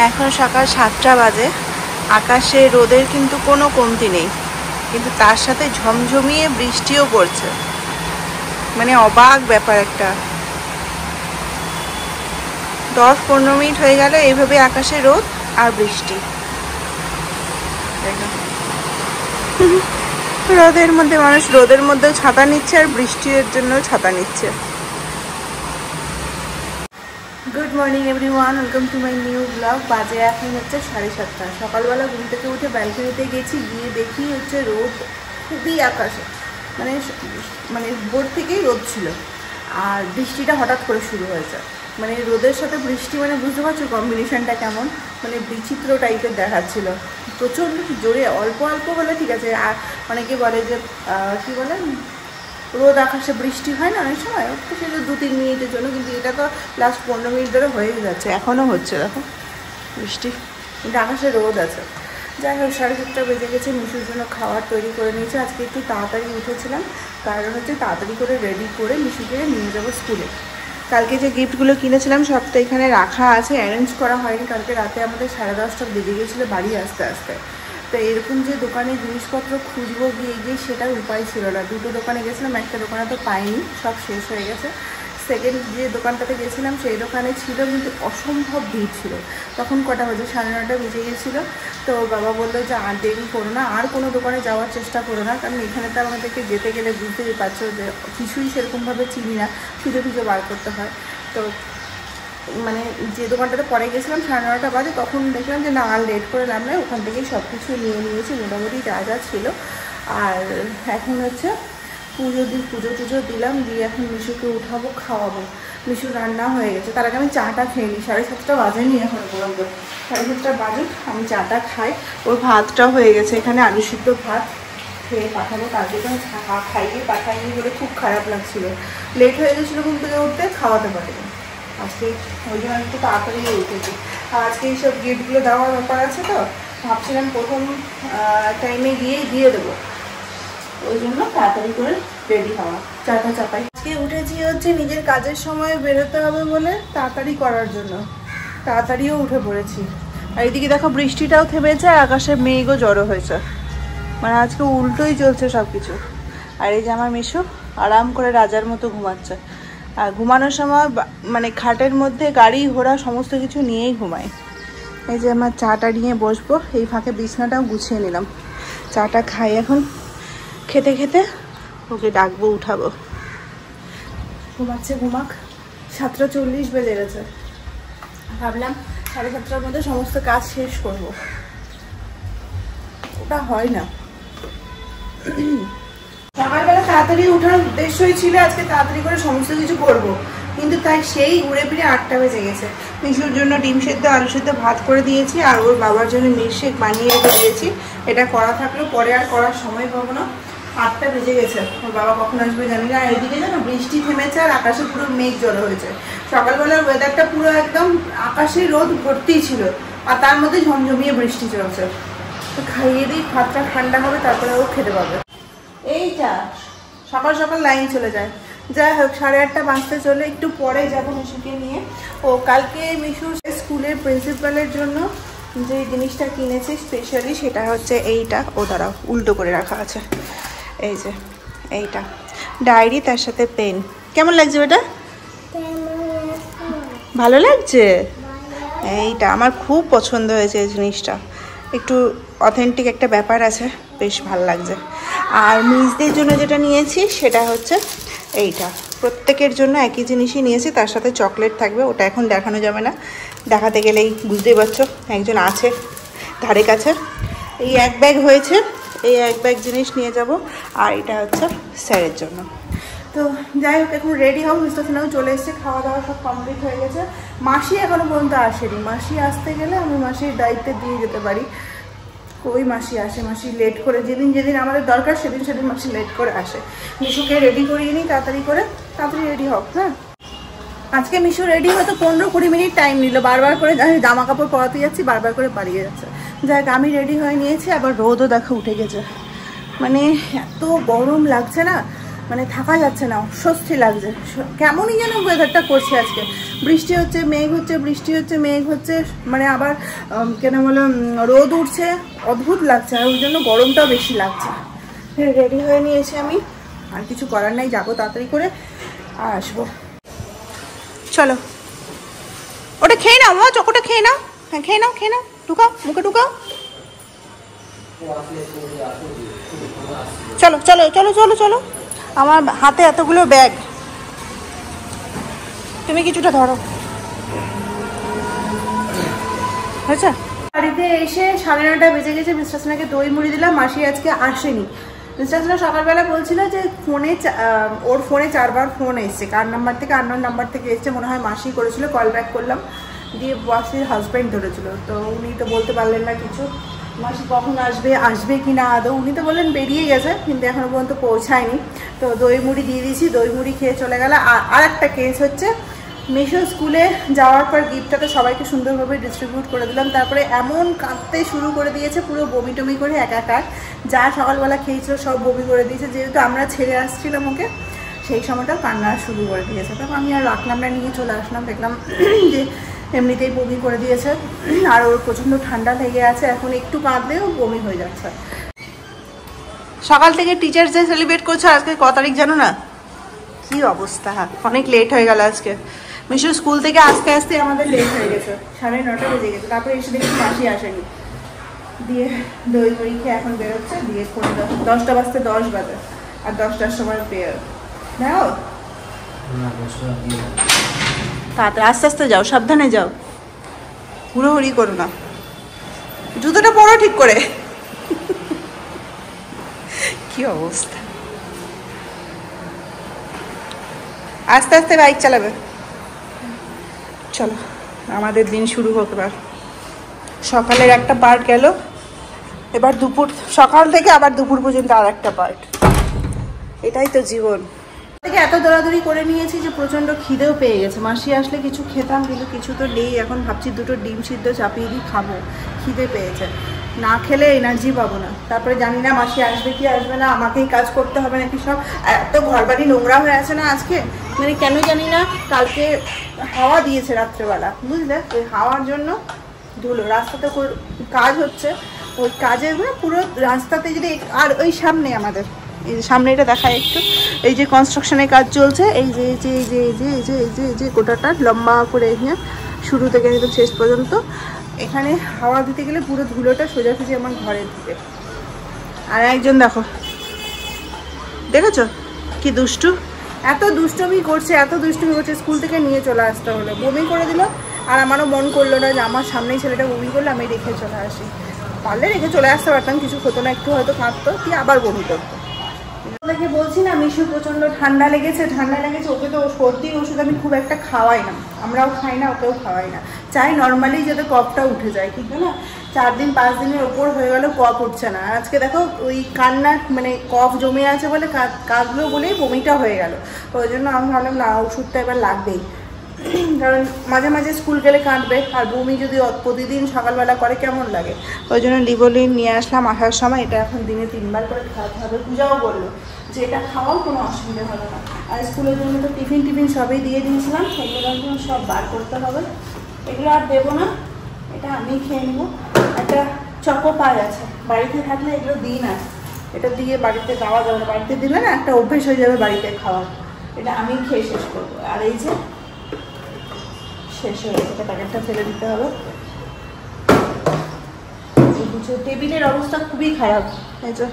এখন সকাল 7টা বাজে। আকাশে রোদের কিন্তু কোনো কমতি নেই, কিন্তু তার সাথে ঝমঝমিয়ে বৃষ্টিও পড়ছে। মানে অবাক ব্যাপার একটা। 10-15 মিনিট হয়ে গেল এইভাবে আকাশে রোদ আর বৃষ্টি। রোদের মধ্যে মানুষ রোদের মধ্যেও ছাতা নিচ্ছে আর বৃষ্টির জন্য ছাতা নিচ্ছে। Good morning everyone, welcome to my new blog. বাজে এখন হচ্ছে 7:30। সকালবেলা ঘুম থেকে উঠে ব্যালকনিতে গেছি, গিয়ে দেখি হচ্ছে রোদ খুবই আকাশে, মানে ভোর থেকেই রোদ ছিল আর বৃষ্টিটা হঠাৎ করে শুরু হয়েছে। মানে রোদের সাথে বৃষ্টি, মানে বুঝতে পারছো কম্বিনেশনটা কেমন, মানে বিচিত্র টাইপের দেখাচ্ছিল। প্রচণ্ড জোরে, অল্প অল্প হলে ঠিক আছে। আর অনেকে বলে যে কী বলে, রোদ আকাশে বৃষ্টি হয় না অনেক সময়, তো সেটা 2-3 মিনিটের জন্য, কিন্তু এটা তো লাস্ট 15 মিনিট ধরে হয়ে যাচ্ছে, এখনও হচ্ছে। দেখো বৃষ্টি, কিন্তু আকাশে রোদ আছে। যাই হোক, 7:30 বেজে গেছে। মিশুর জন্য খাবার তৈরি করে নিয়েছে। আজকে একটু তাড়াতাড়ি উঠেছিলাম, কারণ হচ্ছে তাড়াতাড়ি করে রেডি করে মিশুকে নিয়ে যাবো স্কুলে। কালকে যে গিফটগুলো কিনেছিলাম সব তো এখানে রাখা আছে, অ্যারেঞ্জ করা হয়নি। কালকে রাতে আমাদের 10:30 বেজে গেছিলো বাড়ি আসতে আসতে। তো এরকম যে দোকানে জিনিসপত্র খুঁজবো গিয়ে সেটার উপায় ছিল না। 2টো দোকানে গেছিলাম, একটা দোকানে তো পাইনি, সব শেষ হয়ে গেছে। সেকেন্ড যে দোকানটাতে গেছিলাম সেই দোকানে ছিল, কিন্তু অসম্ভব ভিড় ছিল। তখন কটা বাজে, 9:30 বেজে গেছিলো। তো বাবা বললো যে আর দেরি করো না, আর কোনো দোকানে যাওয়ার চেষ্টা করো না, কারণ এখানে তো আমাদেরকে যেতে গেলে বুঝতেই পারছো যে কিছুই সেরকমভাবে চিনি না, খুঁজে খুঁজে বার করতে হয়। তো মানে যে দোকানটাতে পরে গেছিলাম 9:30 বাজে, তখন দেখলাম যে না, আর লেট করে লাভ নেই, ওখান থেকেই সব কিছু নিয়ে নিয়েছি মোটামুটি যা যা ছিল। আর এখন হচ্ছে পুজো টুজো দিলাম, দিয়ে এখন মিশুকে উঠাবো, খাওয়াবো। মিশুর রান্না হয়ে গেছে, তার আগে আমি চাটা খেয়ে নিই। 7:30 বাজেনি এখন পর্যন্ত, 7:30 বাজে আমি চাটা খাই। ওর ভাতটা হয়ে গেছে, এখানে আলু সিদ্ধ ভাত খেয়ে পাঠাবো। কালকে তো খাইয়ে পাঠাইনি বলে খুব খারাপ লাগছিল, লেট হয়ে গেছিলো ঘুম থেকে উঠতে, খাওয়াতে পারিনি। আজকে ওই জন্য একটু তাড়াতাড়ি উঠেছি। আর আজকে এইসব গিফটগুলো দেওয়ার ব্যাপার আছে, তো ভাবছিলাম প্রথম টাইমে গিয়ে দিয়ে দেবো, ওই জন্য তাড়াতাড়ি করে রেডি হওয়া। চাটা চাপাই। আজকে উঠেছি হচ্ছে নিজের কাজের সময় বেরোতে হবে বলে তাড়াতাড়ি করার জন্য, তাড়াতাড়িও উঠে পড়েছি। আর এদিকে দেখো বৃষ্টিটাও থেমেছে আর আকাশে মেঘও জড়ো হয়েছে, মানে আজকে উল্টোই চলছে সব কিছু। আর এই যে আমার মিশু আরাম করে রাজার মতো ঘুমাচ্ছে। আর ঘুমানোর সময় মানে খাটের মধ্যে গাড়ি ঘোড়া সমস্ত কিছু নিয়েই ঘুমায়। এই যে আমার চাটা নিয়ে বসবো, এই ফাঁকে বিছনাটাও গুছিয়ে নিলাম। চাটা খাই এখন, খেতে খেতে ওকে ডাকবো, উঠাবো। ঘুমাচ্ছে, ঘুমাক। 7:40 বেজে গেছে। ভাবলাম 7:30 মধ্যে সমস্ত কাজ শেষ করব, ওটা হয় না। সকালবেলা তাড়াতাড়ি ওঠার উদ্দেশ্যই ছিল আজকে তাড়াতাড়ি করে সমস্ত কিছু করব, কিন্তু তাই সেই ঘুরে ফিরে 8টা বেজে গেছে। মিশুর জন্য ডিম সেদ্ধ আলু সেদ্ধ ভাত করে দিয়েছি, আর ওর বাবার জন্য মিল্কশেক বানিয়ে রেখে দিয়েছি। এটা করা থাকলেও পরে আর করার সময় পাবো না। 8টা বেজে গেছে, ওর বাবা কখন আসবে জানি না। আর এদিকে যেন বৃষ্টি থেমেছে আর আকাশে পুরো মেঘ জড়ো হয়েছে। সকালবেলার ওয়েদারটা পুরো একদম আকাশে রোদ ভর্তিই ছিল, আর তার মধ্যে ঝমঝমিয়ে বৃষ্টি চলছে। তো খাইয়ে দিই, ভাতটা ঠান্ডা হবে, তারপরে ও খেতে পাবে। এইটা সকাল সকাল লাইন চলে যায়। যাই হোক, 8:30 বাজতে চলে, একটু পরে যাবো মিশুকে নিয়ে। ও কালকে মিশুর স্কুলের প্রিন্সিপালের জন্য যে জিনিসটা কিনেছি স্পেশালি, সেটা হচ্ছে এইটা। ও দ্বারা উল্টো করে রাখা আছে, এই যে এইটা ডায়েরি, তার সাথে পেন। কেমন লাগছে বেটা? ভালো লাগছে। এইটা আমার খুব পছন্দ হয়েছে, এই জিনিসটা একটু অথেন্টিক একটা ব্যাপার আছে, বেশ ভালো লাগছে। আর মিসদের জন্য যেটা নিয়েছি সেটা হচ্ছে এইটা। প্রত্যেকের জন্য একই জিনিসই নিয়েছি, তার সাথে চকলেট থাকবে। ওটা এখন দেখানো যাবে না, দেখাতে গেলেই বুঝতেই পারছো একজন আছে ধারে কাছে। এই এক ব্যাগ হয়েছে, এই এক ব্যাগ জিনিস নিয়ে যাব। আর এটা হচ্ছে স্যারের জন্য। তো যাই হোক, এখন রেডি হও। মিস্টাফিনাও চলে এসছে, খাওয়া দাওয়া সব কমপ্লিট হয়ে গেছে। মাসি এখনো পর্যন্ত আসেনি। মাসি আসতে গেলে আমি মাসির দায়িত্বে দিয়ে যেতে পারি। কই মাসি আসে, মাসি লেট করে, যেদিন যেদিন আমাদের দরকার সেদিন সেদিন মাসি লেট করে আসে। মিশুকে রেডি করিয়ে নিই তাড়াতাড়ি করে, তাড়াতাড়ি রেডি হোক। হ্যাঁ, আজকে মিশু রেডি হয়তো 15-20 মিনিট টাইম নিল, বারবার করে জামা কাপড় পরাতে যাচ্ছি, বারবার করে পালিয়ে যাচ্ছে। যাই হোক, আমি রেডি হয়ে নিয়েছি। আবার রোদও দেখো উঠে গেছে, মানে এত গরম লাগছে না। মানে থাকা যাচ্ছে না, অস্বস্তি লাগছে, কেমনই যেন ওয়েদারটা করছে আজকে। বৃষ্টি হচ্ছে, মেঘ হচ্ছে, বৃষ্টি হচ্ছে, মেঘ হচ্ছে, মানে আবার কেন বলো রোদ উঠছে, অদ্ভুত লাগছে। আর ওই জন্য গরমটাও বেশি লাগছে। রেডি হয়ে নিয়েছি আমি, আর কিছু করার নাই, যাবো তাড়াতাড়ি করে আর আসবো। চলো ওটা খেয়ে নাও, চকোটা খেয়ে নাও। হ্যাঁ খেয়ে নাও, খেয়ে নাও, ঢুকাও মুখে ঢুকাও। চলো চলো চলো চলো চলো, আমার হাতে এতগুলো ব্যাগ, তুমি কিছুটা ধরো। আচ্ছা, বাড়িতে এসে 9:30 বেজে গেছে। মিস্টার সোনাকে দই মুড়ি দিলাম। মাসি আজকে আসেনি। মিস্টার সোনা সকালবেলা বলছিল যে ফোনে ওর ফোনে 4বার ফোন এসছে, কার নাম্বার থেকে, আননোন নাম্বার থেকে এসছে, মনে হয় মাসি করেছিল। কল ব্যাক করলাম, দিয়ে মাসির হাজব্যান্ড ধরেছিল। তো উনি তো বলতে পারলেন না কিছু, মাসি কখন আসবে, আসবে কি না আদৌ। উনি তো বললেন বেরিয়ে গেছে, কিন্তু এখনো পর্যন্ত পৌঁছায়নি। তো দই মুড়ি দিয়ে দিয়েছি, দই মুড়ি খেয়ে চলে গেল। আর একটা কেস হচ্ছে, মিশো স্কুলে যাওয়ার পর গিফটটা তো সবাইকে সুন্দরভাবে ডিস্ট্রিবিউট করে দিলাম, তারপরে এমন কাঁদতে শুরু করে দিয়েছে, পুরো বমি টমি করে একাকার। যা সকালবেলা খেয়েছিল সব বমি করে দিয়েছে, যেহেতু আমরা ছেড়ে আসছিলাম ওকে, সেই সময়টাও কান্না শুরু করে দিয়েছে। তখন আমি আর রাখলাম না, নিয়ে চলে আসলাম। দেখলাম যে এমনিতেই বমি করে দিয়েছে, আর ওর প্রচণ্ড ঠান্ডা লেগে আছে, এখন একটু কাঁদলেও বমি হয়ে যাচ্ছে। সকাল থেকে টিচার্স ডে সেলিব্রেট করছো, আজকে ক তারিখ জানো না? কি অবস্থা, অনেক লেট হয়ে গেল আজকে। মিশু স্কুল থেকে আসতে আসতে আমাদের লেট হয়ে গেছে, 9:30 বেজে গেছে। তারপরে এসে দেখি মাসি আসেনি, দিয়ে দই মুড়ি খেয়ে এখন বেরোচ্ছে। দিয়ে 10টা বাজতে 10 বাজে, আর 10টার সময় বের। দেখো তাড়াতাড়ি আস্তে আস্তে যাও, সাবধানে যাও, হুড়োহুড়ি করো না। জুতোটা পরো ঠিক করে। কি অবস্থা, আস্তে আস্তে বাইক চালাবে। চলো আমাদের দিন শুরু হোক এবার। সকালের একটা পার্ট গেল, এবার দুপুর, সকাল থেকে আবার দুপুর পর্যন্ত আর একটা পার্ট। এটাই তো জীবন। থেকে এত দৌড়াদৌড়ি করে নিয়েছি যে প্রচণ্ড খিদেও পেয়ে গেছে। মাসি আসলে কিছু খেতাম, কিন্তু কিছু তো নেই। এখন ভাবছি 2টো ডিম সিদ্ধ চাপিয়ে দিই, খাবো। খিদে পেয়েছে, না খেলে এনার্জি পাবো না। তারপরে জানি না মাসি আসবে কি আসবে না, আমাকেই কাজ করতে হবে নাকি সব। এত ঘরবাড়ি নোংরা হয়ে আছে না আজকে, মানে কেন জানি না। কালকে হাওয়া দিয়েছে রাত্রেবেলা, বুঝলে, ওই হাওয়ার জন্য ধুলো। রাস্তাতে কাজ হচ্ছে, ওই কাজের পুরো রাস্তাতে যদি, আর ওই সামনে আমাদের, এই যে সামনে এটা দেখায় একটু, এই যে কনস্ট্রাকশনের কাজ চলছে, এই যে এই যে এই যে এই যে এই যে এই যে এই যে গোটাটা লম্বা করে এখানে শুরু থেকে একদম শেষ পর্যন্ত, এখানে হাওয়া দিতে গেলে পুরো ধুলোটা সোজাসুজি আমার ঘরে ঢুকে। আর একজন দেখো, দেখেছো কি দুষ্টু, এত দুষ্টুমি করছে, এত দুষ্টুমি করছে। স্কুল থেকে নিয়ে চলে আসতে হলো, বমি করে দিল। আর আমারও মন করলো না যে আমার সামনেই ছেলেটা বমি করলো, আমি রেখে চলে আসি। পারলে রেখে চলে আসতে পারতাম, কিছু হতো না, একটু হয়তো কাঁদতো, কি আবার বমি করতো। আপনাকে বলছি না, মিশু প্রচণ্ড ঠান্ডা লেগেছে। ওকে তো সর্দির ওষুধ আমি খুব একটা খাওয়াই না, আমরাও খাই না, ওকেও খাওয়াই না। চাই নর্মালি যাতে কফটা উঠে যায়, কিন্তু না 4 দিন 5 দিনের ওপর হয়ে গেল কফ উঠছে না। আজকে দেখো ওই কান্না, মানে কফ জমে আছে বলে কাঁদলো বলেই বমিটা হয়ে গেল। ওই জন্য আমি ভাবলাম না, ওষুধটা এবার লাগবেই, কারণ মাঝে মাঝে স্কুল গেলে কাঁদবে। আর বমি যদি প্রতিদিন সকালবেলা করে কেমন লাগে। ওই জন্য লিভোলিন নিয়ে আসলাম আসার সময়। এটা এখন দিনে 3বার করে খাওয়াতে হবে। পূজাও বললো যে এটা খাওয়াও কোনো অসুবিধা হবে না। আর স্কুলের জন্য তো টিফিন সবই দিয়ে দিয়েছিলাম, সেগুলো সব বার করতে হবে। এগুলো আর দেবো না, এটা আমি খেয়ে নেবো। একটা চকো পাই আছে, বাড়িতে থাকলে এগুলো দিই না, এটা দিয়ে বাড়িতে যাওয়া যাবে না। বাড়িতে দিলে না একটা অভ্যেস হয়ে যাবে বাড়িতে খাওয়া। এটা আমি খেয়ে শেষ করবো। আর এই যে শেষ হয়ে গেছে, প্যাকেটটা ফেলে দিতে হবে। টেবিলের অবস্থা খুবই খারাপ। এই যে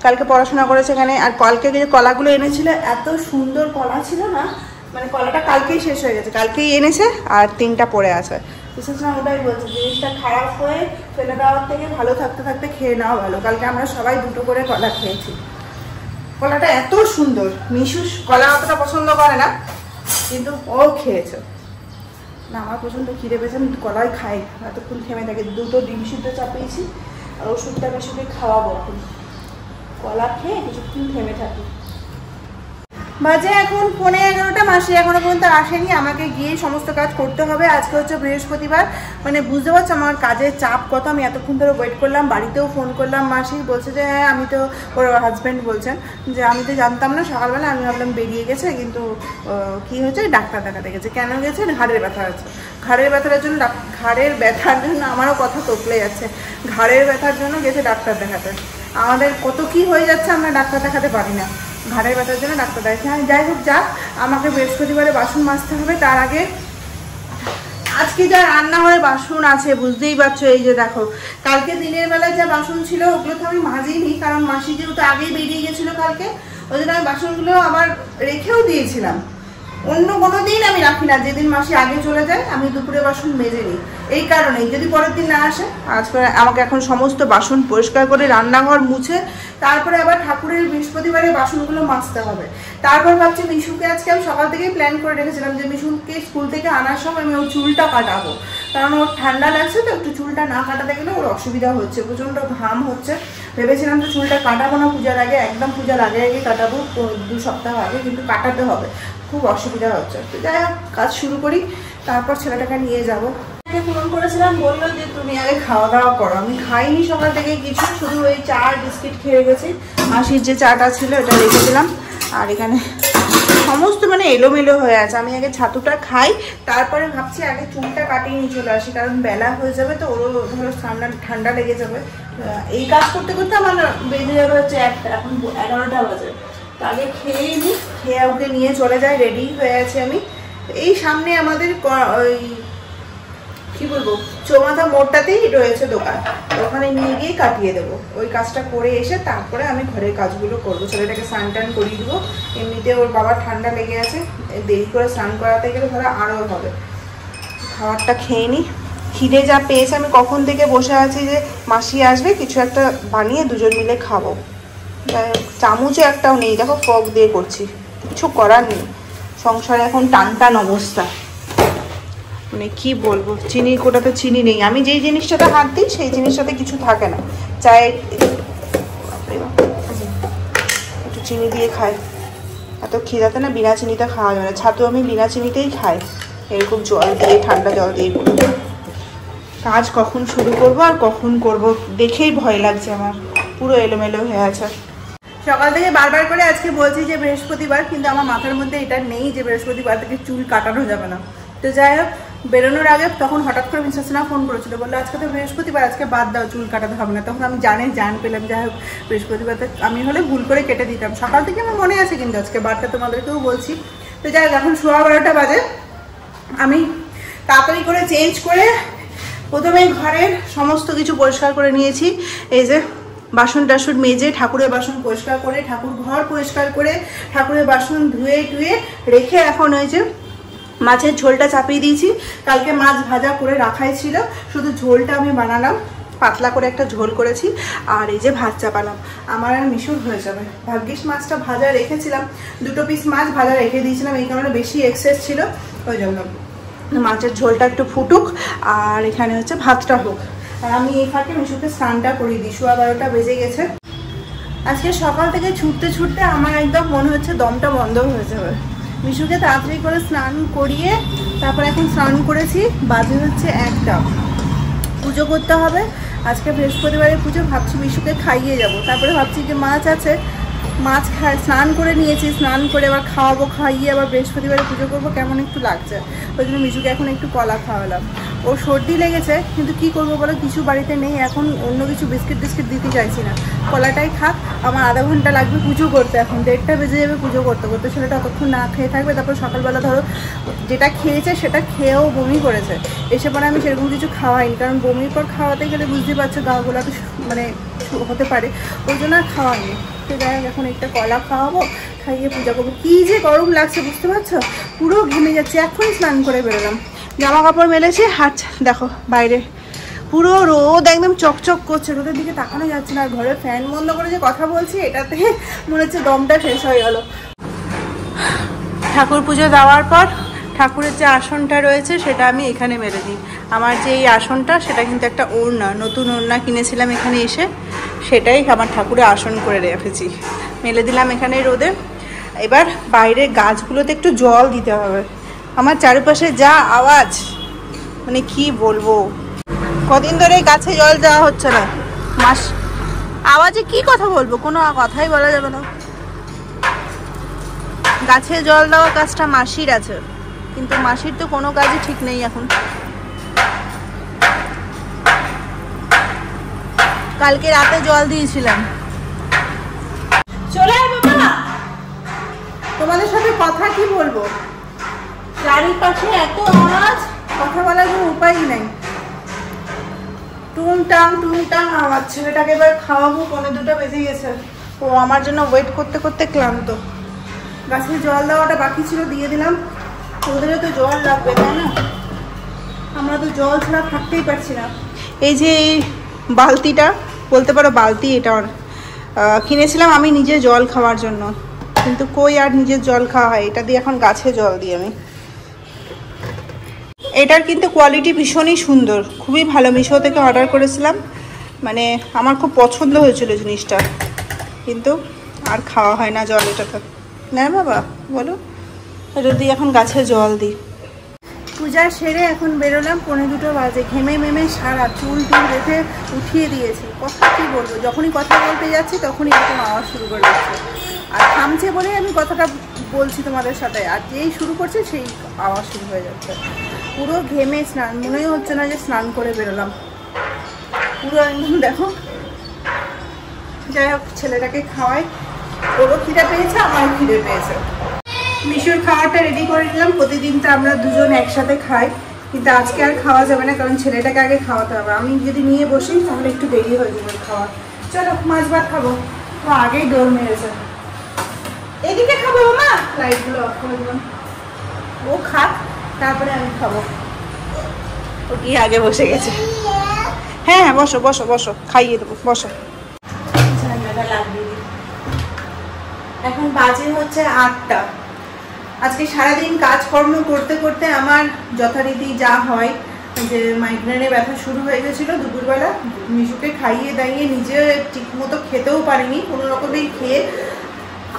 কালকে পড়াশোনা করেছে এখানে, আর কালকে যে কলাগুলো এনেছিল এত সুন্দর কলা ছিল না, মানে কলাটা কালকেই শেষ হয়ে গেছে। কালকেই এনেছে আর 3টা পড়ে আছে। বিশেষ না ওটাই বলছে, জিনিসটা খারাপ হয়ে ফেলে দেওয়ার থেকে ভালো থাকতে থাকতে খেয়ে নেওয়া ভালো। কালকে আমরা সবাই 2টো করে কলা খেয়েছি। কলাটা এত সুন্দর, মিশু কলা অতটা পছন্দ করে না, কিন্তু ও খেয়েছে। না আমার প্রচণ্ড খিদে পেয়েছে, আমি কলাই খাই, এতক্ষণ থেমে থাকে। 2টো ডিম সিদ্ধ চাপিয়েছি, আর ওষুধটা মিশুকে খাওয়াবো। এখন কলা খেয়ে কিছুক্ষণ থেমে থাকি। বাজে এখন 11:45, মাসি এখনো পর্যন্ত আসেনি। আমাকে গিয়ে সমস্ত কাজ করতে হবে। আজকে হচ্ছে বৃহস্পতিবার, মানে বুঝতে পারছো আমার কাজের চাপ কত। আমি এতক্ষণ ধরে ওয়েট করলাম, বাড়িতেও ফোন করলাম, মাসি বলছে যে হ্যাঁ আমি তো, ওর হাজব্যান্ড বলছেন যে আমি তো জানতাম না সকালবেলা, আমি ভাবলাম বেরিয়ে গেছে, কিন্তু কি হয়েছে ডাক্তার দেখাতে গেছে। কেন গেছে? ঘাড়ের ব্যথা আছে। ঘাড়ের ব্যথার জন্য আমারও কথা তোকলে যাচ্ছে। ঘাড়ের ব্যথার জন্য গেছে ডাক্তার দেখাতে। আমাদের কত কি হয়ে যাচ্ছে, আমরা ডাক্তার দেখাতে পারি না। ঘাড়ের ব্যথার জন্য ডাক্তার দেখাচ্ছে। হ্যাঁ যাই হোক, যাক, আমাকে বৃহস্পতিবারে বাসন মাজতে হবে। তার আগে আজকে যা রান্নাঘরে বাসন আছে বুঝতেই পারছো, এই যে দেখো, কালকে দিনের বেলায় যা বাসন ছিল ওগুলো তো আমি মাজিনি, কারণ মাসি যেহেতু আগেই বেরিয়ে গেছিলো কালকে, ওই জন্য আমি বাসনগুলো আবার রেখেও দিয়েছিলাম। অন্য কোনো দিন আমি রাখি না, যেদিন মাসি আগে চলে যায় আমি দুপুরে বাসন মেজে নিই, এই কারণেই যদি পরের দিন না আসে। আজকে আমাকে এখন সমস্ত বাসন পরিষ্কার করে রান্নাঘর মুছে তারপরে আবার ঠাকুরের বৃহস্পতিবারে বাসনগুলো মাজতে হবে। তারপর ভাবছি মিশুকে আজকে আমি সকাল থেকেই প্ল্যান করে রেখেছিলাম যে মিশুকে স্কুল থেকে আনার সময় আমি ওর চুলটা কাটাবো, কারণ ওর ঠান্ডা লাগছে তো, একটু চুলটা না কাটাতে গেলে ওর অসুবিধা হচ্ছে, প্রচণ্ড ঘাম হচ্ছে। ভেবেছিলাম যে চুলটা কাটাবো না পূজার আগে, একদম পূজার আগে আগে কাটাবো, 2 সপ্তাহ আগে, কিন্তু কাটাতে হবে, খুব অসুবিধা হচ্ছে। তো যাই হোক, কাজ শুরু করি, তারপর ছেলেটাকে নিয়ে যাবো। ফোন করেছিলাম, বললো যে তুমি আগে খাওয়া দাওয়া করো। আমি খাইনি সকাল থেকে কিছু, শুধু ওই চা বিস্কিট খেয়ে গেছি। মাসির যে চাটা ছিল এটা রেখে দিলাম, আর এখানে সমস্ত মানে এলোমেলো হয়ে আছে। আমি আগে ছাতুটা খাই, তারপরে ভাবছি আগে চুলটা কাটিয়ে নিয়ে চলে আসি, কারণ বেলা হয়ে যাবে তো, ওরও ধরো ঠান্ডা লেগে যাবে। এই কাজ করতে করতে আমার বেজে যাবে হচ্ছে 1টা, এখন 11টা বাজে। আগে খেয়ে নিই, খেয়ে ওকে নিয়ে চলে যাই, রেডি হয়ে আছি আমি। এই সামনে আমাদের ওই কি বলবো, চৌমাথা মোড়টাতেই রয়েছে দোকান, ওখানে নিয়ে গিয়ে কাটিয়ে দেবো। ওই কাজটা করে এসে তারপরে আমি ঘরের কাজগুলো করবো। ছেলেটাকে স্নান টান করিয়ে দেবো, এমনিতে ওর বাবার ঠান্ডা লেগে আছে, দেরি করে স্নান করাতে গেলে ধরো আরও হবে। খাবারটা খেয়ে নিই, খিদে যা পেয়েছে। আমি কখন থেকে বসে আছি যে মাসি আসবে, কিছু একটা বানিয়ে দুজন মিলে খাবো। চামচও একটাও নেই, দেখো ফক দিয়ে করছি, কিছু করার নেই। সংসারে এখন টান টান অবস্থা, মানে কি বলবো, চিনির কোটাতে চিনি নেই। আমি যেই জিনিসটাতে হাত দিই সেই জিনিসটাতে কিছু থাকে না। চায়ে একটু চিনি দিয়ে খাই, এত খিদাতে না বিনা চিনিতে খাওয়া যায় না। ছাতু আমি বিনা চিনিতেই খাই, এরকম জল দিয়ে, ঠান্ডা জল দিয়ে। কাজ কখন শুরু করব আর কখন করব দেখেই ভয় লাগছে আমার, পুরো এলোমেলো হয়ে আছে। সকাল থেকে বারবার করে আজকে বলছি যে বৃহস্পতিবার, কিন্তু আমার মাথার মধ্যে এটা নেই যে বৃহস্পতিবার থেকে চুল কাটানো যাবে না। তো যাই হোক, বেরোনোর আগে তখন হঠাৎ করে মিসেসনা ফোন করেছিল, বললো আজকে তো বৃহস্পতিবার, আজকে বাদ দাও, চুল কাটাতে হবে না। তখন আমি জান পেলাম, যাই হোক বৃহস্পতিবারটা আমি হলে ভুল করে কেটে দিতাম। সকাল থেকে আমার মনে আছে, কিন্তু আজকে বারটা তোমাদেরকেও বলছি। তো যাই হোক, এখন 12:15 বাজে। আমি তাড়াতাড়ি করে চেঞ্জ করে প্রথমেই ঘরের সমস্ত কিছু পরিষ্কার করে নিয়েছি। এই যে বাসন টাসন মেজে, ঠাকুরের বাসন পরিষ্কার করে, ঠাকুর ঘর পরিষ্কার করে, ঠাকুরের বাসন ধুয়ে টুয়ে রেখে এখন ওই যে মাছের ঝোলটা চাপিয়ে দিয়েছি। কালকে মাছ ভাজা করে রাখাই ছিল, শুধু ঝোলটা আমি বানালাম, পাতলা করে একটা ঝোল করেছি। আর এই যে ভাত চাপালাম, আমার আর মিশুর হয়ে যাবে। ভাগ্যিস মাছটা ভাজা রেখেছিলাম, 2 পিস মাছ ভাজা রেখে দিয়েছিলাম, এই কারণে বেশি এক্সেস ছিল, ওই জন্য। মাছের ঝোলটা একটু ফুটুক, আর এখানে হচ্ছে ভাতটা হোক, আর আমি এই ফাঁকে মিশুকে স্নানটা করিয়ে দিই। 12:15 বেজে গেছে। আজকে সকাল থেকে ছুটতে ছুটতে আমার একদম মনে হচ্ছে দমটা বন্ধ হয়ে যাবে। মিশুকে তাড়াতাড়ি করে স্নান করিয়ে তারপর এখন স্নান করেছি, বাজে হচ্ছে 1টা। পুজো করতে হবে, আজকে বৃহস্পতিবারের পুজো। ভাবছি মিশুকে খাইয়ে যাব, তারপরে ভাবছি যে মাছ আছে, মাছ স্নান করে নিয়েছি, স্নান করে আবার খাওয়াবো, খাইয়ে আবার বৃহস্পতিবারে পুজো করবো, কেমন একটু লাগছে। ওই জন্য মিশুকে এখন একটু কলা খাওয়ালাম। ওর সর্দি লেগেছে, কিন্তু কি করবো বলো, কিছু বাড়িতে নেই এখন, অন্য কিছু বিস্কিট টিস্কিট দিতে চাইছি না। কলাটাই খাক। আমার আধা ঘন্টা লাগবে পুজো করতে, এখন 1:30 বেজে যাবে পুজো করতে করতে। ছেলেটা অতক্ষণ না খেয়ে থাকবে, তারপর সকালবেলা ধরো যেটা খেয়েছে সেটা খেয়েও বমি করেছে, এসে পরে আমি সেরকম কিছু খাওয়াইনি, কারণ বমির পর খাওয়াতে গেলে বুঝতে পারছো গাগুলো তো মানে হতে পারে, ওই জন্য আর খাওয়াইনি। তো যাই হোক, এখন একটা কলা খাওয়াবো, খাইয়ে পূজা করবো। কী যে গরম লাগছে বুঝতে পারছো, পুরো ঘেমে যাচ্ছে। এখনই স্নান করে বেরোলাম, জামা কাপড় মেলেছি, হাত দেখো বাইরে পুরো রোদ একদম চকচক করছে, রোদের দিকে তাকানো যাচ্ছে না। আর ঘরে ফ্যান বন্ধ করে যে কথা বলছি, এটাতে মনে হচ্ছে দমটা শেষ হয়ে গেল। ঠাকুর পুজো দেওয়ার পর ঠাকুরের যে আসনটা রয়েছে সেটা আমি এখানে মেলে দিই। আমার যে এই আসনটা, সেটা কিন্তু একটা ওড়না, নতুন ওড়না কিনেছিলাম এখানে এসে, সেটাই আমার ঠাকুরের আসন করে রেখেছি, মেলে দিলাম এখানে রোদে। এবার বাইরে গাছগুলোতে একটু জল দিতে হবে। আমার চারপাশে যা আওয়াজ, মানে কি বলবো, কদিন ধরে গাছে জল দেওয়া হচ্ছে না। মাস আওয়াজে কি কথা বলবো, কোনো কথাই বলা যাবে না। গাছে জল দেওয়া কাজটা মাসির আছে, কিন্তু মাসির তো কোনো কাজই ঠিক নেই এখন। কালকে রাতে জল দিয়েছিলাম। চলে আয় বাবা, তোমাদের সাথে কথা কি বলবো, চারিপাশে এত আওয়াজ, কথা বলার কোনো উপায়ই নাই। টুংটাং টুংটাং আওয়াজ। ছেলেটাকে এবার খাওয়াবো, 1:45 বেজে গেছে। ও আমার জন্য ওয়েট করতে করতে ক্লান্ত। গাছে জল দেওয়াটা বাকি ছিল, দিয়ে দিলাম। ওদেরও তো জল লাগবে, তাই না? আমরা তো জল ছাড়া থাকতেই পারছি না। এই যে এই বালতিটা, বলতে পারো বালতি, এটা কিনেছিলাম আমি নিজে জল খাওয়ার জন্য, কিন্তু কই আর নিজের জল খাওয়া হয়, এটা দিয়ে এখন গাছে জল দিই আমি। এটার কিন্তু কোয়ালিটি ভীষণই সুন্দর, খুবই ভালো। মিশো থেকে অর্ডার করেছিলাম, মানে আমার খুব পছন্দ হয়েছিল জিনিসটা, কিন্তু আর খাওয়া হয় না জল এটাতে। না বাবা বলো, এটা দিয়ে এখন গাছে জল দিই। পূজা সেরে এখন বেরোলাম, 1:45 বাজে। ঘেমে মেমে সারা চুল টুল রেখে উঠিয়ে দিয়েছি। কথা কি বলবো, যখনই কথা বলতে যাচ্ছি তখনই এরকম আওয়াজ শুরু করে দিচ্ছে। আর থামছে বলেই আমি কথাটা বলছি তোমাদের সাথে, আর যেই শুরু করছে সেই আওয়াজ শুরু হয়ে যাচ্ছে। পুরো ঘেমে স্নান, মনেই হচ্ছে না যে স্নান করে বেরোলাম, পুরো একদম। দেখো, যাই হোক ছেলেটাকে খাওয়াই, ওরও খিদে পেয়েছে, আমারও খিদে পেয়েছে। মিশুর খাওয়াটা রেডি করে নিলাম। প্রতিদিন তো আমরা দুজন একসাথে খাই, কিন্তু আজকে আর খাওয়া যাবে না, কারণ ছেলেটাকে আগে খাওয়াতে হবে। আমি যদি নিয়ে বসি তাহলে একটু দেরি হয়ে যাবে খাওয়া। চলো মাছ ভাত খাবো। ও আগেই দৌড় মেরেছে। এদিকে খাবো মা, লাইটগুলো অফ করে দিলাম। ও খাক, তারপরে আমি খাবো। ও কি আগে বসে গেছে। হ্যাঁ হ্যাঁ, বসো বসো বসো, খাইয়ে দেবো, বসো। ঝান্ডাটা লাগিয়ে দিই। এখন বাজে হচ্ছে 8টা। আজকে সারাদিন কাজকর্ম করতে করতে আমার যথারীতি যা হয়, যে মাইগ্রেনে ব্যথা শুরু হয়ে গেছিলো দুপুরবেলা। মিশুকে খাইয়ে দাইয়ে নিজে ঠিক মতো খেতেও পারিনি, কোনো রকমেই খেয়ে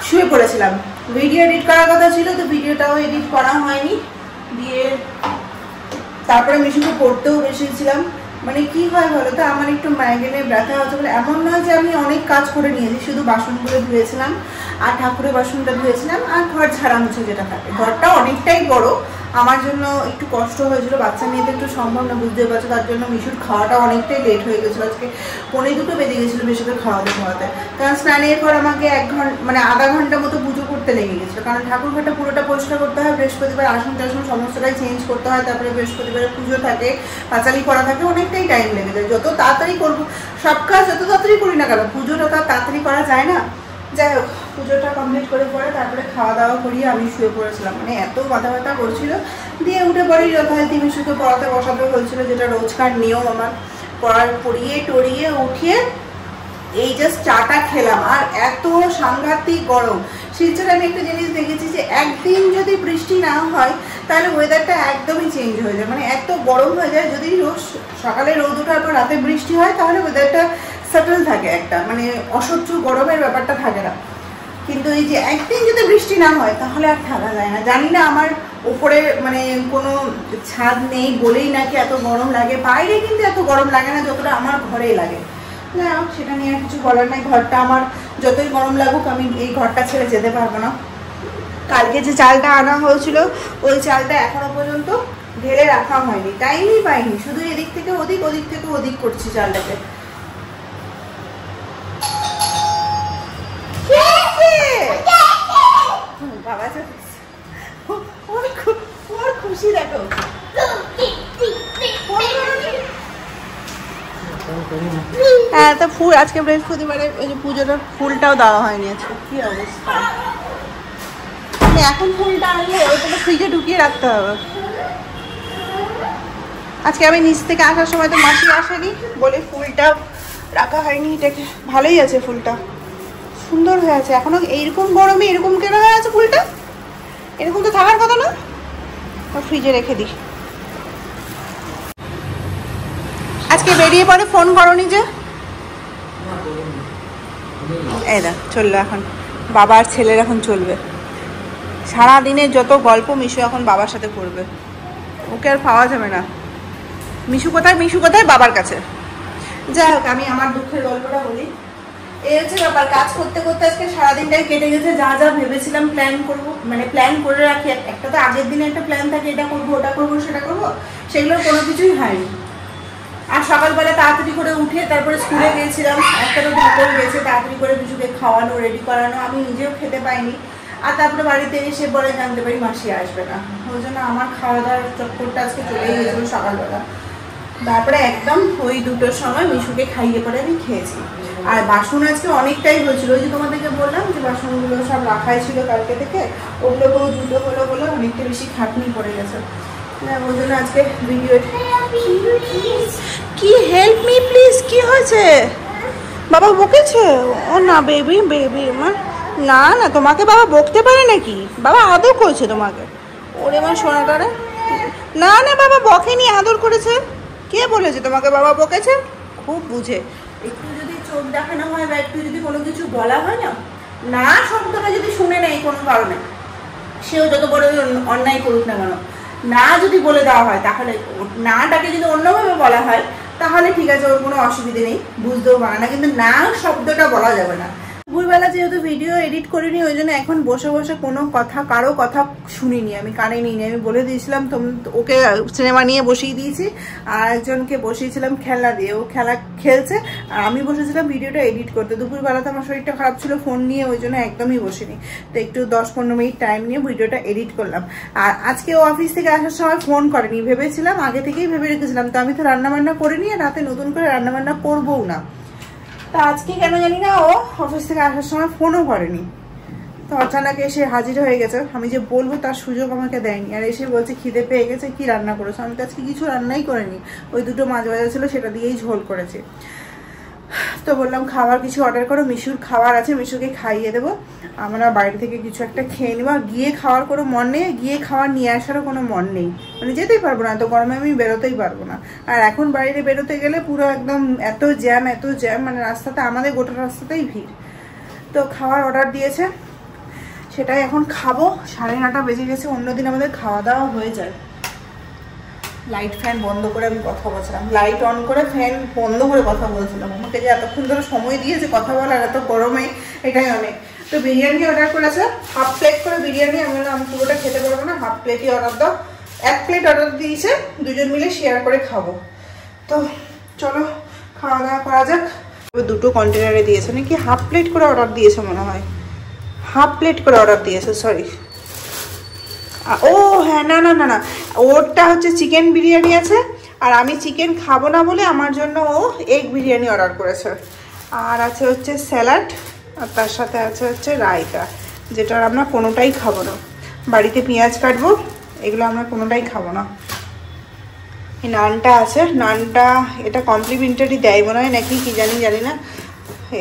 শুয়ে পড়েছিলাম। ভিডিও এডিট করার কথা ছিল, তো ভিডিওটাও এডিট করা হয়নি। দিয়ে তারপরে মিশুকে পড়তেও বসেছিলাম। মানে কি হয় বলো তো, আমার একটু মাইগ্রেনে ব্যথা হচ্ছে বলে এমন নয় যে আমি অনেক কাজ করে নিয়েছি, শুধু বাসনগুলো ধুয়েছিলাম আর ঠাকুরের বাসনটা ধুয়েছিলাম আর ঘর ঝাড়া মুছে যেটা থাকে। ঘরটা অনেকটাই বড়, আমার জন্য একটু কষ্ট হয়েছিল, বাচ্চা নিয়ে তো একটু সম্ভব না, বুঝতে পারছো। তার জন্য মিশুর খাওয়াটা অনেকটাই লেট হয়ে গেছিলো। আজকে 1:45 বেজে গেছিলো মিশুকে খাওয়াতে খাওয়াতে, কারণ স্নানের পর আমাকে 1 ঘন্টা মানে আধা ঘন্টা মতো পুজো করতে লেগে গেছিলো। কারণ ঠাকুর ঘরটা পুরোটা পরিষ্কার করতে হয়, বৃহস্পতিবার আসন টাসন সমস্তটাই চেঞ্জ করতে হয়, তারপরে বৃহস্পতিবারে পুজো থাকে, পাঁচালি করা থাকে, অনেকটাই টাইম লেগে যায়। যত তাড়াতাড়ি করবো সব কাজ, যত তাড়াতাড়ি করি না কেন, পুজোটা তো তাড়াতাড়ি করা যায় না। যাই হোক, পুজোটা কমপ্লিট করে পরে তারপরে খাওয়া দাওয়া করিয়ে আমি শুয়ে পড়েছিলাম। মানে এত মাথা ব্যথা করছিল। দিয়ে উঠে পরেই যথারীতি মিশুকে পড়াতে বসাতে হয়েছিল, যেটা রোজকার নিয়ম আমার। পড়িয়ে টড়িয়ে উঠিয়ে এই জাস্ট চাটা খেলাম, আর এত সাংঘাতিক গরম। শিলচরে আমি একটা জিনিস দেখেছি যে একদিন যদি বৃষ্টি না হয় তাহলে ওয়েদারটা একদমই চেঞ্জ হয়ে যায়, মানে এত গরম হয়ে যায়। যদি রোজ সকালে রোদ ওঠার পর রাতে বৃষ্টি হয় তাহলে ওয়েদারটা সেটেল থাকে, একটা মানে অসহ্য গরমের ব্যাপারটা থাকে না। কিন্তু এই যে একদিন যদি বৃষ্টি না হয় তাহলে আর থাকা যায় না। জানি না আমার উপরে মানে কোনো ছাদ নেই বলেই নাকি এত গরম লাগে, বাইরে কিন্তু এত গরম লাগে না যতটা আমার ঘরেই লাগে। না, সেটা নিয়ে আর কিছু বলার নাই। ঘরটা আমার যতই গরম লাগুক, আমি এই ঘরটা ছেড়ে যেতে পারবো না। কালকে যে চালটা আনা হয়েছিল ওই চালটা এখনো পর্যন্ত ঢেলে রাখা হয়নি, টাইমই পাইনি। শুধু এদিক থেকে ওদিক, ওদিক থেকে ওদিক করছি চালটাকে। বাবা ওর খুশি দেখো। হ্যাঁ, তো ফুল আজকে বৃহস্পতিবারে ওই যে পুজোটার ফুলটাও দেওয়া হয়নি আজকে। কি অবস্থা, এখন ফুলটা আনলে ওটা ফ্রিজে ঢুকিয়ে রাখতে হবে। আজকে আমি নিচ থেকে আসার সময় তো মাসি আসেনি বলে ফুলটা রাখা হয়নি। এটাকে ভালোই আছে, ফুলটা সুন্দর হয়ে আছে এখনো। এইরকম গরমে এরকম কেন হয়ে আছে ফুলটা? এরকম তো থাকার কথা না। ফ্রিজে রেখে দিই। আজকে বেরিয়ে পরে ফোন করনি যে? এই দেখ চললো, এখন বাবা আর ছেলের এখন চলবে। সারাদিনের যত গল্প মিশু এখন বাবার সাথে করবে, ওকে আর পাওয়া যাবে না। মিশু কোথায়? মিশু কোথায়? বাবার কাছে। যাই হোক, আমি আমার দুঃখের গল্পটা বলি। এই হচ্ছে ব্যাপার, কাজ করতে করতে আজকে সারাদিনটাই কেটে গেছে। যা যা ভেবেছিলাম প্ল্যান করবো, মানে প্ল্যান করে রাখি, একটা তো আগের দিনে একটা প্ল্যান থাকে, এটা করবো ওটা করবো সেটা করবো, সেগুলোর কোনো কিছুই হয়নি। আর সকালবেলা তাড়াতাড়ি করে উঠে তারপরে স্কুলে গিয়েছিলাম, একটা তো দুপুর গেছে, তাড়াতাড়ি করে মিশুকে খাওয়ানো রেডি করানো, আমি নিজেও খেতে পাইনি। আর তারপরে বাড়িতে এসে পরে জানতে পারি মাসি আসবে না, ওই জন্য আমার খাওয়া দাওয়ার চক্করটা আজকে চলেই গেছিলো সকালবেলা। তারপরে একদম ওই 2টোর সময় মিশুকে খাইয়ে পরে আমি খেয়েছি। আর বাসন আজকে অনেকটাই হয়েছিল, ওই যে তোমাদেরকে বললাম যে বাসনগুলো সব রাখাই ছিল কালকে থেকে, ওগুলো কোনো 2টো হলো বলে অনেকটা বেশি খাটনি পড়ে গেছে। ওই জন্য আজকে ভিডিও। কি হেল্প মি প্লিজ? কি হয়েছে? বাবা বকেছে? ও না বেবি, বেবি আমার না না, তোমাকে বাবা বকতে পারে নাকি? বাবা আদর করেছে তোমাকে। ওরে আমার সোনাটারে, না না বাবা বকেনি, আদর করেছে। কে বলেছে তোমাকে বাবা বকেছে? খুব বুঝে। একটু যদি চোখ দেখানো হয় বা একটু যদি কোনো কিছু বলা হয় না, না শব্দটা যদি শুনে নেই কোনো কারণে, সেও যত বড় অন্যায় করুক না কেন, না যদি বলে দেওয়া হয়, তাহলে নাটাকে যদি অন্যভাবে বলা হয় তাহলে ঠিক আছে, ওর কোনো অসুবিধে নেই, বুঝতেও পারে না, কিন্তু না শব্দটা বলা যাবে না। দুপুরবেলা যেহেতু ভিডিও এডিট করিনি, ওই জন্য এখন বসে বসে কোনো কথা, কারো কথা শুনিনি, আমি কানে নিইনি। আমি বলে দিয়েছিলাম ওকে সিনেমা নিয়ে বসিয়ে দিয়েছি, আর একজনকে বসিয়েছিলাম খেলনা দিয়ে, ও খেলা খেলছে, আর আমি বসেছিলাম ভিডিওটা এডিট করতে। দুপুরবেলাতে আমার শরীরটা খারাপ ছিল, ফোন নিয়ে ওই জন্য একদমই বসিনি, তো একটু 10-15 মিনিট টাইম নিয়ে ভিডিওটা এডিট করলাম। আর আজকে ও অফিস থেকে আসার সময় ফোন করেনি, ভেবেছিলাম আগে থেকেই ভেবে রেখেছিলাম, তো আমি তো রান্নাবান্না করিনি, রাতে নতুন করে রান্নাবান্না করবোও না। তা আজকে কেন জানি না ও অফিস থেকে আসার সময় ফোনও করেনি, তো অচানক এসে হাজির হয়ে গেছে। আমি যে বলবো তার সুযোগ আমাকে দেয়নি, আর এসে বলছে খিদে পেয়ে গেছে, কি রান্না করেছো? আমি তো আজকে কিছু রান্নাই করিনি, ওই 2টো মাছ ভাজা ছিল সেটা দিয়েই ঝোল করেছি। তো বললাম খাবার কিছু অর্ডার করো, মিশুর খাবার আছে, মিশুকে খাইয়ে দেবো, আমরা বাইরে থেকে কিছু একটা খেয়ে নেবো। গিয়ে খাওয়ার কোনো মন নেই, গিয়ে খাবার নিয়ে আসারও কোনো মন নেই, মানে যেতেই পারবো না, এত গরমে আমি বেরোতেই পারবো না। আর এখন বাইরে বেরোতে গেলে পুরো একদম এত জ্যাম, মানে রাস্তাতে, আমাদের গোটা রাস্তাতেই ভিড়। তো খাবার অর্ডার দিয়েছে, সেটাই এখন খাবো। 9:30 বেজে গেছে, অন্যদিন আমাদের খাওয়া দাওয়া হয়ে যায়। লাইট ফ্যান বন্ধ করে আমি কথা বলছিলাম, লাইট অন করে ফ্যান বন্ধ করে কথা বলছিলাম। আমাকে যে এতক্ষণ ধরে সময় দিয়েছে কথা বলার, এত গরমে, এটাই অনেক। তো বিরিয়ানি অর্ডার করেছে, 1/2 প্লেট করে বিরিয়ানি। আমি পুরোটা খেতে পারবো না, 1/2 প্লেটই অর্ডার দাও। 1 প্লেট অর্ডার দিয়েছে, দুজন মিলে শেয়ার করে খাবো। তো চলো খাওয়া দাওয়া করা যাক। 2টো কন্টেনারে দিয়েছে, নাকি 1/2 প্লেট করে অর্ডার দিয়েছে মনে হয়, 1/2 প্লেট করে অর্ডার দিয়েছে, সরি। ও হ্যাঁ, না না না না, ওরটা হচ্ছে চিকেন বিরিয়ানি আছে, আর আমি চিকেন খাবো না বলে আমার জন্য ও এগ বিরিয়ানি অর্ডার করেছে। আর আছে হচ্ছে স্যালাড, আর তার সাথে আছে হচ্ছে রায়তা, যেটা আমরা কোনোটাই খাবো না। বাড়িতে পেঁয়াজ কাটবো, এগুলো আমরা কোনোটাই খাবো না। এই নানটা আছে, নানটা এটা কমপ্লিমেন্টারি দেয় মনে হয় নাকি, কি জানি না,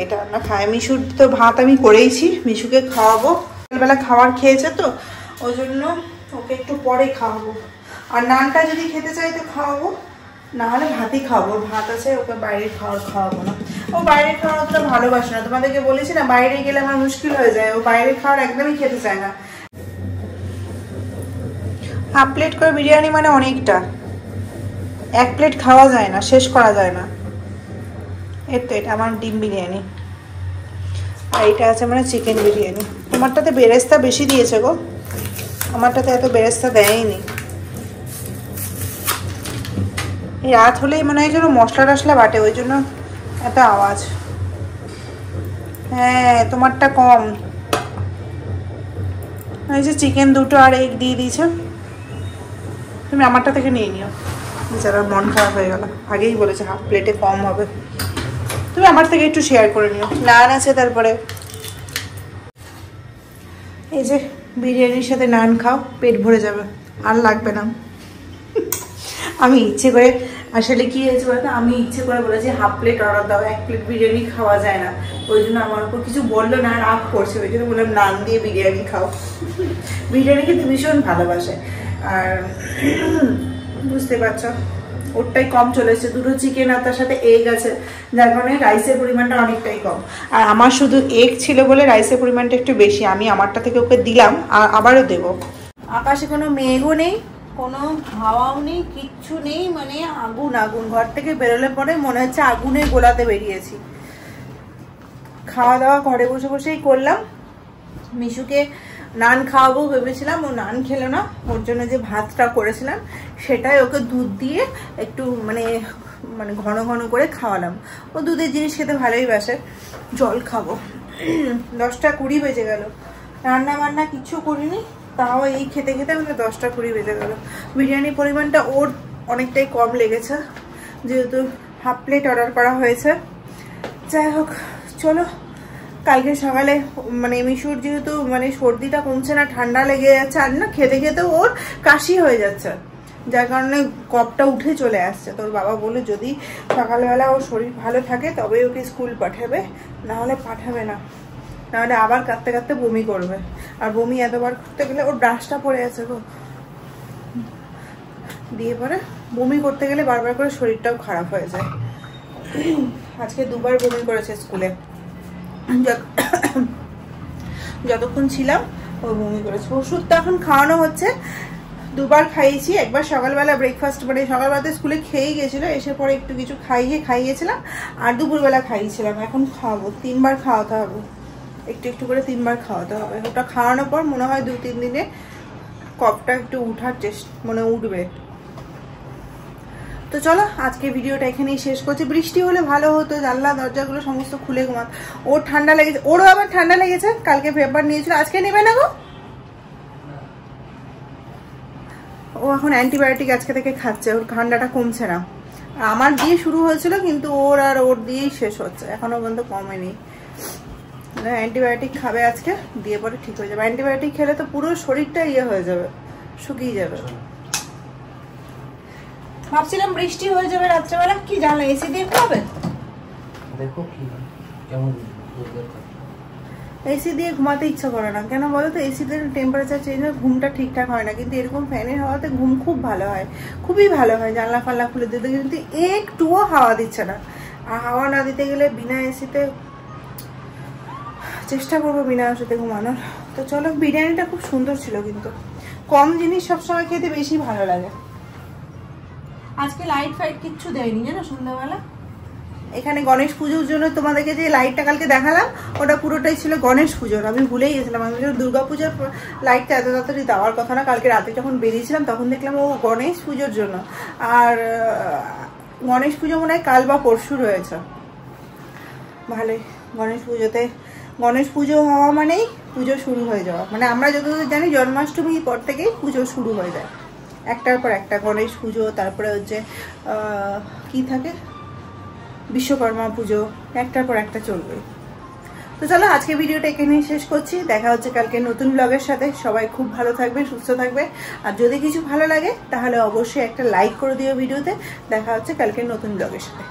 এটা আমরা খাই। মিশুর তো ভাত আমি করেইছি, মিশুকে খাওয়াবো, সকালবেলা খাবার খেয়েছে তো ওই জন্য ওকে একটু পরে খাওয়াবো। আর নানটা যদি খেতে চাই তো খাওয়াবো, না হলে ভাতই খাওয়াবো, ভাত আছে, ওকে বাইরের খাওয়ার খাওয়াবো না। ও বাইরের খাওয়ার অতটা ভালোবাসে না, তোমাদেরকে বলেছি না, বাইরে গেলে আমার মুশকিল হয়ে যায়, ও বাইরের খাওয়ার একদমই খেতে চায় না। 1/2 প্লেট করে বিরিয়ানি মানে অনেকটা, 1 প্লেট খাওয়া যায় না, শেষ করা যায় না। তো এটা আমার ডিম বিরিয়ানি, আর এটা আছে মানে চিকেন বিরিয়ানি। তোমারটাতে বেরেস্তা বেশি দিয়েছে গো, আমারটাতে এত বেরেস্তা দেয়নি। এই রাত হলেই মনে হয় যেন মশলা টশলা বাটে, ওই জন্য এত আওয়াজ। হ্যাঁ তোমারটা কম, এই যে চিকেন 2টো আর এগ দিয়ে দিয়েছে, তুমি আমারটা থেকে নিয়ে নিও। বেচারা মন খারাপ হয়ে গেল, আগেই বলেছে 1/2 প্লেটে কম হবে, তুমি আমার থেকে একটু শেয়ার করে নিও। নান আছে, তারপরে এই যে বিরিয়ানির সাথে নান খাও, পেট ভরে যাবে, আর লাগবে না। আমি ইচ্ছে করে, আসলে কি হয়েছে বলতো, আমি ইচ্ছে করে বলেছি 1/2 প্লেট অর্ডার দাও, 1 প্লেট বিরিয়ানি খাওয়া যায় না, ওই জন্য আমার উপর কিছু বললো না, রাগ করছে, ওই জন্য বললাম নান দিয়ে বিরিয়ানি খাও। বিরিয়ানি কিন্তু ভীষণ ভালোবাসে, আর বুঝতে পারছো ওরটাই কম চলে এসেছে, 2টো চিকেন আর তার সাথে এগ আছে, যার কারণে রাইসের পরিমাণটা অনেকটাই কম। আর আমার শুধু এগ ছিল বলে রাইসের পরিমাণটা একটু বেশি, আমি আমারটা থেকে ওকে দিলাম আর আবারও দেবো। আকাশে কোনো মেঘও নেই, কোনো হাওয়াও নেই, কিচ্ছু নেই, মানে আগুন আগুন। ঘর থেকে বেরোলে পরে মনে হচ্ছে আগুনের গোলাতে বেরিয়েছি। খাওয়া দাওয়া ঘরে বসে বসেই করলাম। মিশুকে নান খাওয়াবো ভেবেছিলাম, ও নান খেলো না। ওর জন্য যে ভাতটা করেছিলাম সেটাই ওকে দুধ দিয়ে একটু মানে ঘন ঘন করে খাওয়ালাম। ও দুধের জিনিস খেতে ভালোই বাসে। জল খাবো। 10টা 20 বেজে গেল, রান্না বান্না কিচ্ছু করিনি, তাও এই খেতে খেতে আমাদের 10টা 20 বেজে গেল। বিরিয়ানির পরিমাণটা ওর অনেকটাই কম লেগেছে, যেহেতু হাফ প্লেট অর্ডার করা হয়েছে। যাই হোক, চলো কালকে সকালে মানে মিশুর যেহেতু মানে সর্দিটা কমছে না, ঠান্ডা লেগে যাচ্ছে, আর না খেতে খেতে ওর কাশি হয়ে যাচ্ছে, যার কারণে কফটা উঠে চলে আসছে। তোর বাবা বলে যদি সকালবেলা ওর শরীর ভালো থাকে তবে ওকে স্কুল পাঠাবে, নাহলে পাঠাবে না, নাহলে আবার কাঁদতে কাঁদতে বমি করবে। আর বমি এতবার করতে গেলে ওর ব্রাশটা পড়ে আছে গো, দিয়ে পরে বমি করতে গেলে বারবার করে শরীরটাও খারাপ হয়ে যায়। আজকে 2বার বমি করেছে স্কুলে, যতক্ষণ ছিলাম ও বমি করেছে। ওষুধটা এখন খাওয়ানো হচ্ছে, 2বার খাইয়েছি। একবার সকালবেলা ব্রেকফাস্ট মানে সকালবেলাতে স্কুলে খেয়েই গেছিলো, এসে পরে একটু কিছু খাইয়েছিলাম, আর দুপুরবেলা খাইয়েছিলাম। এখন খাওয়াবো, 3বার খাওয়াতে হবে, একটু একটু করে 3বার খাওয়াতে হবে। ওটা খাওয়ানোর পর মনে হয় 2-3 দিনে কফটা একটু উঠার উঠবে। তো চলো আজকে ভিডিওটা এখানেই শেষ করছি। বৃষ্টি হলে ভালো হতো, জানলা দরজাগুলো সমস্ত খুলে ঘুমাত। ওর ঠান্ডা লেগেছে, ওরও আবার ঠান্ডা লেগেছে, কালকে ফেভার নিয়েছিল, আজকে নেবে না গো। ও এখন অ্যান্টিবায়োটিক আজকে থেকে খাচ্ছে, ওর ঠান্ডাটা কমছে না। আমার দিয়ে শুরু হয়েছিল কিন্তু ওর দিয়েই শেষ হচ্ছে, এখনো পর্যন্ত কমেনি। অ্যান্টিবায়োটিক খাবে আজকে, দিয়ে পরে ঠিক হয়ে যাবে। অ্যান্টিবায়োটিক খেলে তো পুরো শরীরটা হয়ে যাবে, শুকিয়ে যাবে। ভাবছিলাম বৃষ্টি হয়ে যাবে রাত্রেবেলা, কি জানলা এসি দিয়ে খাবে? দেখো কি কেমন এসি দিয়ে ঘুমাতে ইচ্ছা করে না কেন বলো তো? এসিতে টেম্পারেচার চেঞ্জ হয়, ঘুমটা ঠিকঠাক হয় না, কিন্তু এরকম ফ্যানের হাওয়াতে ঘুম খুব ভালো হয়, খুবই ভালো হয়। জানলা ফাল্লা খুলে দিতে কিন্তু একটুও হাওয়া দিচ্ছে না। আর হাওয়া না দিতে গেলে বিনা এসিতে চেষ্টা করবো বিনা এসিতে ঘুমানোর। তো চলো, বিরিয়ানিটা খুব সুন্দর ছিল, কিন্তু কম জিনিস সবসময় খেতে বেশি ভালো লাগে। আজকে লাইট ফাইট কিচ্ছু দেয়নি জানো সন্ধ্যাবেলা। এখানে গণেশ পুজোর জন্য তোমাদেরকে যে লাইটটা কালকে দেখালাম ওটা পুরোটাই ছিল গণেশ পুজোর, আমি ভুলেই গেছিলাম। আমি দুর্গা পুজোর লাইটটা এত তাড়াতাড়ি দেওয়ার কথা না, কালকে রাতে যখন বেরিয়েছিলাম তখন দেখলাম ও গণেশ পুজোর জন্য। আর গণেশ পুজো মনে হয় কাল বা পরশু রয়েছে। ভালোই, গণেশ পুজো হওয়া মানেই পুজো শুরু হয়ে যাওয়া, মানে আমরা যতদূর জানি জন্মাষ্টমীর পর থেকেই পুজো শুরু হয়ে যায়, একটার পর একটা। গণেশ পুজো, তারপরে হচ্ছে কি থাকে বিশ্বকর্মা পুজো, একটার পর একটা চলবে। তো চলো আজকে ভিডিওটা এখানেই শেষ করছি, দেখা হচ্ছে কালকে নতুন ব্লগের সাথে। সবাই খুব ভালো থাকবে, সুস্থ থাকবে, আর যদি কিছু ভালো লাগে তাহলে অবশ্যই একটা লাইক করে দিও ভিডিওতে। দেখা হচ্ছে কালকে নতুন ব্লগের সাথে।